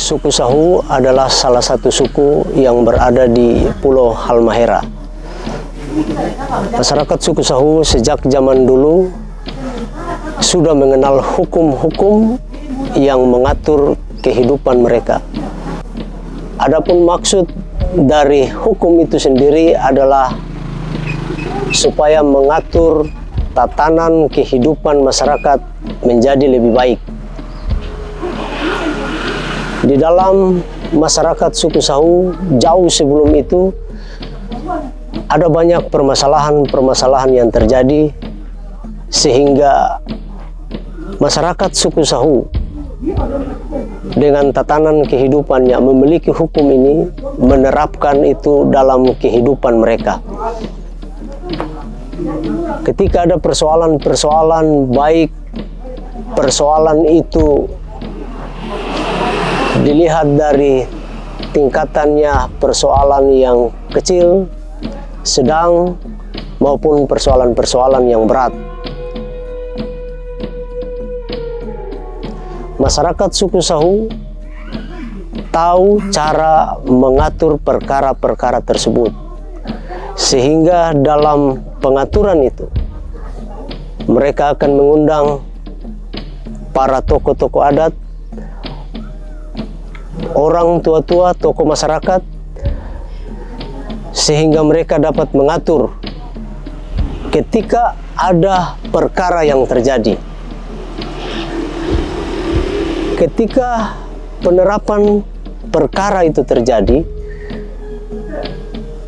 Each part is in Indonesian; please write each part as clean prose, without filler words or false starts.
Suku Sahu adalah salah satu suku yang berada di Pulau Halmahera. Masyarakat suku Sahu sejak zaman dulu sudah mengenal hukum-hukum yang mengatur kehidupan mereka. Adapun maksud dari hukum itu sendiri adalah supaya mengatur tatanan kehidupan masyarakat menjadi lebih baik. Di dalam masyarakat suku Sahu jauh sebelum itu ada banyak permasalahan-permasalahan yang terjadi sehingga masyarakat suku Sahu dengan tatanan kehidupannya memiliki hukum ini, menerapkan itu dalam kehidupan mereka. Ketika ada persoalan-persoalan, baik persoalan itu dilihat dari tingkatannya persoalan yang kecil, sedang, maupun persoalan-persoalan yang berat. Masyarakat suku Sahu tahu cara mengatur perkara-perkara tersebut, sehingga dalam pengaturan itu mereka akan mengundang para tokoh-tokoh adat, orang tua-tua, tokoh masyarakat, sehingga mereka dapat mengatur ketika ada perkara yang terjadi. Ketika penerapan perkara itu terjadi,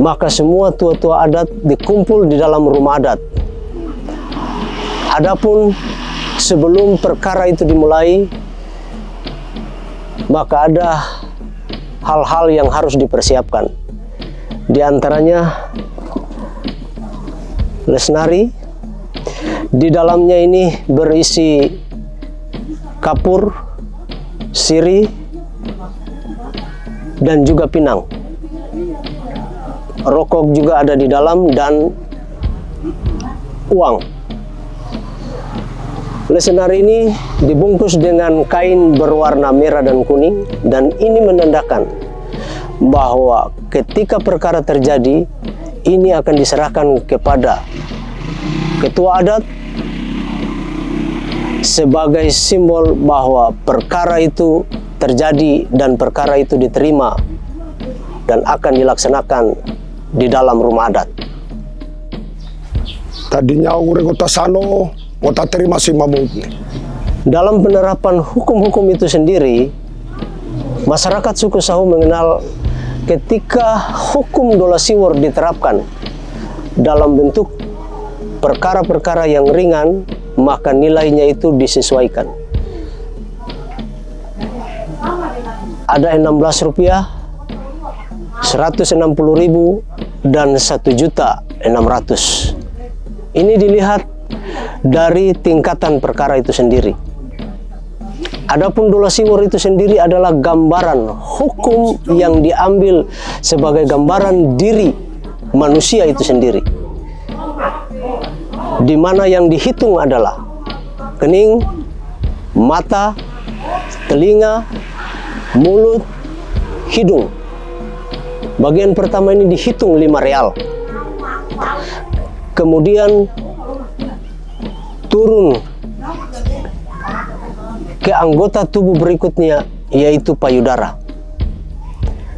maka semua tua-tua adat dikumpul di dalam rumah adat. Adapun sebelum perkara itu dimulai, maka ada hal-hal yang harus dipersiapkan. Di antaranya lesnari. Di dalamnya ini berisi kapur, siri, dan juga pinang. Rokok juga ada di dalam dan uang. Lesnari ini dibungkus dengan kain berwarna merah dan kuning, dan ini menandakan bahwa ketika perkara terjadi, ini akan diserahkan kepada ketua adat sebagai simbol bahwa perkara itu terjadi dan perkara itu diterima dan akan dilaksanakan di dalam rumah adat. Tadinya orang kota sano, kota terima si mamungki. Dalam penerapan hukum-hukum itu sendiri, masyarakat suku Sahu mengenal ketika hukum Dolasiwor diterapkan dalam bentuk perkara-perkara yang ringan, maka nilainya itu disesuaikan. Ada 16 rupiah, 160.000, dan 1.600.000. Ini dilihat dari tingkatan perkara itu sendiri. Adapun Dolasiwor itu sendiri adalah gambaran hukum yang diambil sebagai gambaran diri manusia itu sendiri, di mana yang dihitung adalah kening, mata, telinga, mulut, hidung. Bagian pertama ini dihitung 5 real. Kemudian turun ke anggota tubuh berikutnya, yaitu payudara.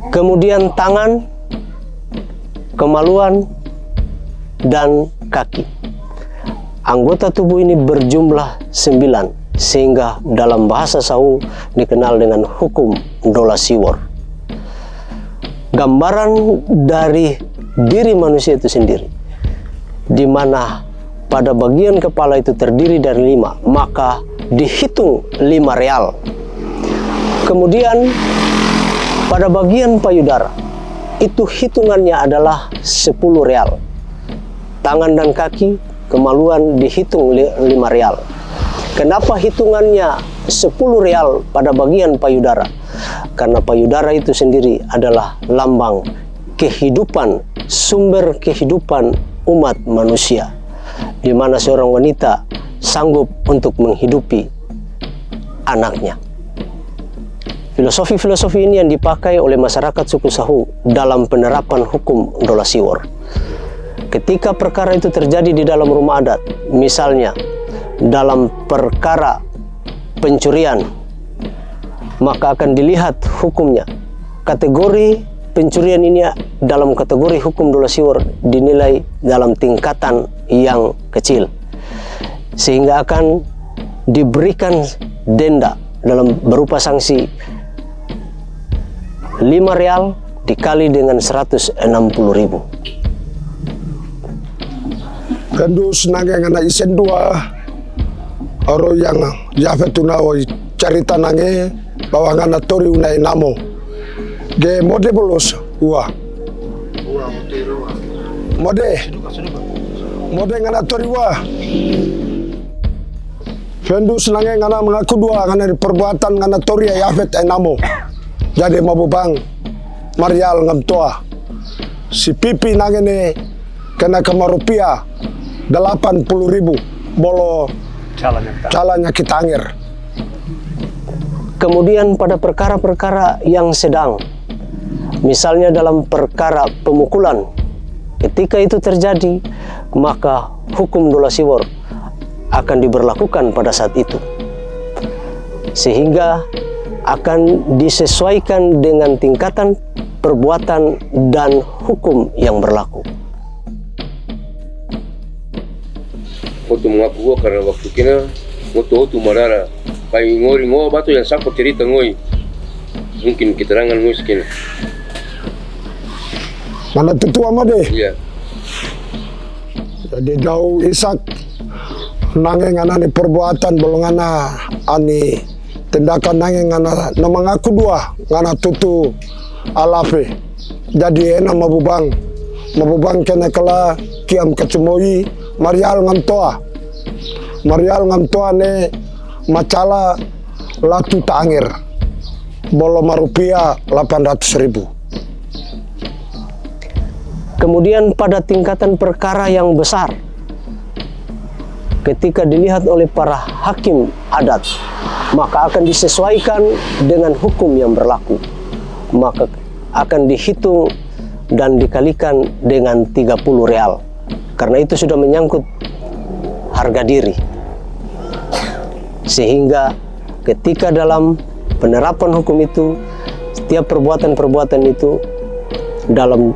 Kemudian tangan, kemaluan, dan kaki. Anggota tubuh ini berjumlah 9, sehingga dalam bahasa Sahu dikenal dengan hukum Dolasiwor. Gambaran dari diri manusia itu sendiri, di mana pada bagian kepala itu terdiri dari 5, maka dihitung 5 real. Kemudian pada bagian payudara itu hitungannya adalah 10 real. Tangan dan kaki, kemaluan dihitung 5 real. Kenapa hitungannya 10 real pada bagian payudara? Karena payudara itu sendiri adalah lambang kehidupan, sumber kehidupan umat manusia, di mana seorang wanita sanggup untuk menghidupi anaknya. Filosofi-filosofi ini yang dipakai oleh masyarakat suku Sahu dalam penerapan hukum Dolasiwor. Ketika perkara itu terjadi di dalam rumah adat, misalnya dalam perkara pencurian, maka akan dilihat hukumnya. Kategori pencurian ini dalam kategori hukum Dolasiwor dinilai dalam tingkatan yang kecil, sehingga akan diberikan denda dalam berupa sanksi 5 real dikali dengan 160.000. Kendus nange ngana isen dua oro yang jafetuna o cerita nange bahwa ngana tori unai namo ge mode bolos ua mode ngana tori ua Kendus nange ngana mengaku dua ngana di perbuatan ngana tori ya jafet namo jadi mabubang Marial ngamtoa si pipi nange ne kena kemarupiah 80.000 bolo calanya kita angir. Kemudian pada perkara-perkara yang sedang, misalnya dalam perkara pemukulan, ketika itu terjadi, maka hukum Dolasiwor akan diberlakukan pada saat itu, sehingga akan disesuaikan dengan tingkatan perbuatan dan hukum yang berlaku. Waktu mengaku gua karena waktu kena moto marara pai ngori batu yang sako cerita ngoi mungkin keterangan ngoi sekena Mana tetua mode iya jadi jauh isak nange ngana ni perbuatan bolongana ani tindakan nange ngana mengaku dua ngana tutu alape jadi ena mabubang kena kala kiam kecemoi Marial ngamtoa ne macala latu tangir bolo marupiah 800.000. Kemudian pada tingkatan perkara yang besar, ketika dilihat oleh para hakim adat, maka akan disesuaikan dengan hukum yang berlaku, maka akan dihitung dan dikalikan dengan 30 real. Karena itu sudah menyangkut harga diri, sehingga ketika dalam penerapan hukum itu, setiap perbuatan-perbuatan itu dalam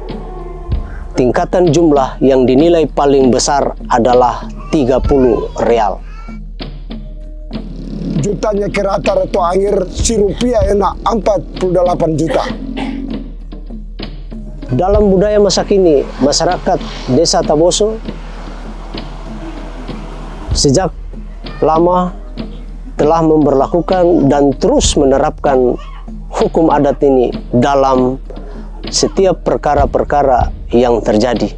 tingkatan jumlah yang dinilai paling besar adalah 30 real. Jutanya ke rata-rata angir si rupiah enak 48 juta. Dalam budaya masa kini, masyarakat Desa Taboso sejak lama telah memberlakukan dan terus menerapkan hukum adat ini dalam setiap perkara-perkara yang terjadi,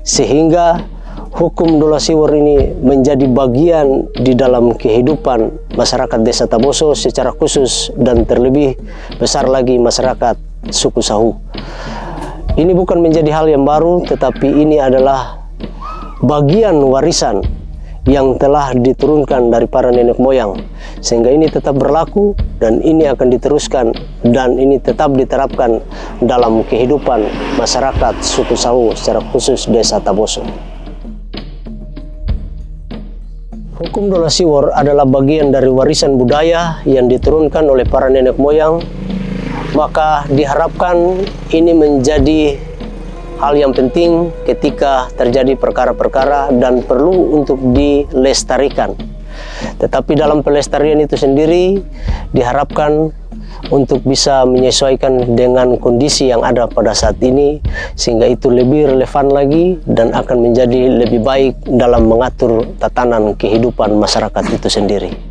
sehingga hukum Dolasiwor ini menjadi bagian di dalam kehidupan masyarakat Desa Taboso secara khusus dan terlebih besar lagi masyarakat suku Sahu. Ini bukan menjadi hal yang baru, tetapi ini adalah bagian warisan yang telah diturunkan dari para nenek moyang, sehingga ini tetap berlaku dan ini akan diteruskan dan ini tetap diterapkan dalam kehidupan masyarakat suku Sahu secara khusus Desa Taboso. Hukum Dolasiwor adalah bagian dari warisan budaya yang diturunkan oleh para nenek moyang, maka diharapkan ini menjadi hal yang penting ketika terjadi perkara-perkara dan perlu untuk dilestarikan. Tetapi dalam pelestarian itu sendiri diharapkan untuk bisa menyesuaikan dengan kondisi yang ada pada saat ini, sehingga itu lebih relevan lagi dan akan menjadi lebih baik dalam mengatur tatanan kehidupan masyarakat itu sendiri.